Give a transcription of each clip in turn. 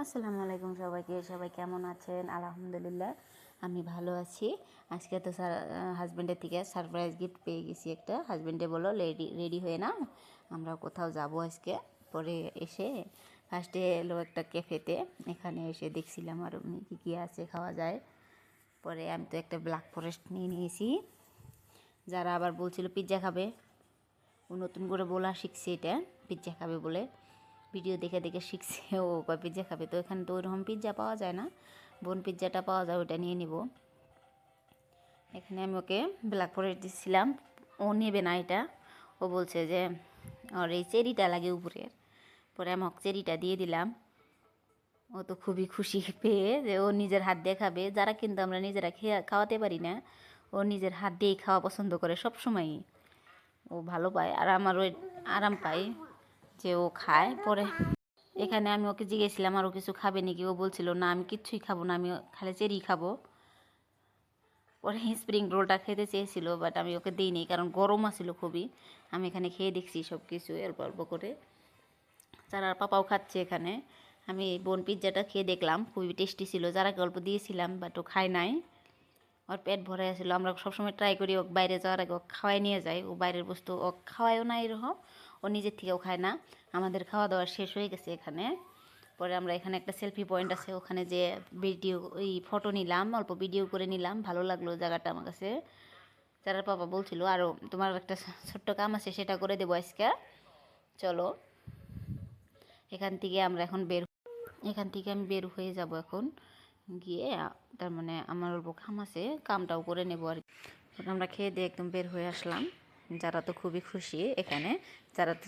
আসসালামু আলাইকুম সবাইকে। সবাই কেমন আছেন? আলহামদুলিল্লাহ আমি ভালো আছি। আজকে তো হাজব্যান্ডের থেকে সারপ্রাইজ গিফট পেয়ে গেছি একটা। হাজব্যান্ডে বললো রেডি রেডি হয়ে নাও, আমরা কোথাও যাব আজকে। পরে এসে ফার্স্টে এলো একটা ক্যাফেতে, এখানে এসে দেখছিলাম আর কী কী আছে খাওয়া যায়। পরে আমি তো একটা ব্ল্যাক ফরেস্ট নিয়ে নিয়েছি। যারা আবার বলছিল পিৎজা খাবে, ও নতুন করে বলা শিখছে এটা পিৎজা খাবে বলে, ভিডিও দেখে দেখে শিখছে ও পিৎজা খাবে। তো এখানে তো ওইরকম পিৎজা পাওয়া যায় না, বোন পিৎজাটা পাওয়া যায়, ওটা নিয়ে নিব। এখানে আমি ওকে ব্ল্যাক ফরেস্ট দিচ্ছিলাম, ও নেবে না এটা, ও বলছে যে আর এই চেরিটা লাগে উপরের। পরে আমি চেরিটা দিয়ে দিলাম। ও তো খুবই খুশি পেয়ে যে ও নিজের হাত দিয়ে খাবে। যারা কিন্তু আমরা নিজেরা খাওয়াতে পারি না, ও নিজের হাত দিয়েই খাওয়া পছন্দ করে সব সময়ই। ও ভালো পায় আর আমার ওই আরাম পায় যে ও খায়। পরে এখানে আমি ওকে জিজ্ঞেসছিলাম আরও কিছু খাবে নাকি, ও বলছিল না আমি কিচ্ছুই খাবো না, আমি খালি চেরি খাবো। পরে স্প্রিং রোলটা খেতে চেয়েছিল, বাট আমি ওকে দিইনি কারণ গরম আছিল খুবই। আমি এখানে খেয়ে দেখছি সব কিছু অল্প অল্প করে। যারার পাপাও খাচ্ছে এখানে। আমি বোন পিৎজাটা খেয়ে দেখলাম, খুবই টেস্টি ছিল। যারাকে অল্প দিয়েছিলাম বাট ও খায় নাই, ওর পেট ভরে আসছিল। আমরা সবসময় ট্রাই করি ও বাইরে যাওয়ার আগে ও খাওয়াই নিয়ে যাই, ও বাইরের বস্তু ও খাওয়ায়ও না এরকম, ও নিজের থেকেও খায় না। আমাদের খাওয়া দাওয়া শেষ হয়ে গেছে এখানে। পরে আমরা এখানে একটা সেলফি পয়েন্ট আছে, ওখানে যে ভিডিও ওই ফটো নিলাম, অল্প ভিডিও করে নিলাম। ভালো লাগলো জায়গাটা আমার কাছে। যারা পাপা বলছিল আরও তোমার একটা ছোট্ট কাম আছে, সেটা করে দেবো আজকে, চলো। এখান থেকে আমি বের হয়ে যাব এখন, গিয়ে তার মানে আমার অল্প কাম আছে, কামটাও করে নেবো আর কি। আমরা খেয়ে দিয়ে একদম বের হয়ে আসলাম। যারা তো খুবই খুশি এখানে,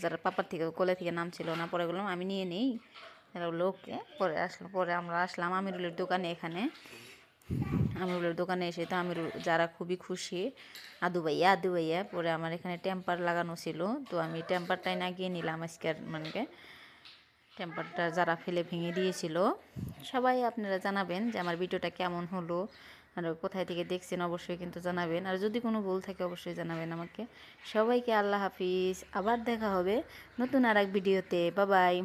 যারা পাপার থেকে কোলে থেকে নামছিল না, পরে বললাম আমি নিয়ে নিই, তারা লোককে। পরে আমরা আসলাম আমিরুলের দোকানে। এখানে আমিরুলের দোকানে এসে তো যারা খুবই খুশি, আদু ভাইয়া। পরে আমার এখানে টেম্পার লাগানো ছিল, তো আমি টেম্পারটাই না গিয়ে নিলাম আজকের মানে টেম্পারটা যারা ফেলে ভেঙে দিয়েছিল। সবাই আপনারা জানাবেন যে আমার ভিডিওটা কেমন হলো, আর কোথায় থেকে দেখছেন অবশ্যই কিন্তু জানাবেন। আর যদি কোনো ভুল থাকে অবশ্যই জানাবেন আমাকে। সবাইকে আল্লাহ হাফিজ, আবার দেখা হবে নতুন আর এক ভিডিওতে। Bye bye.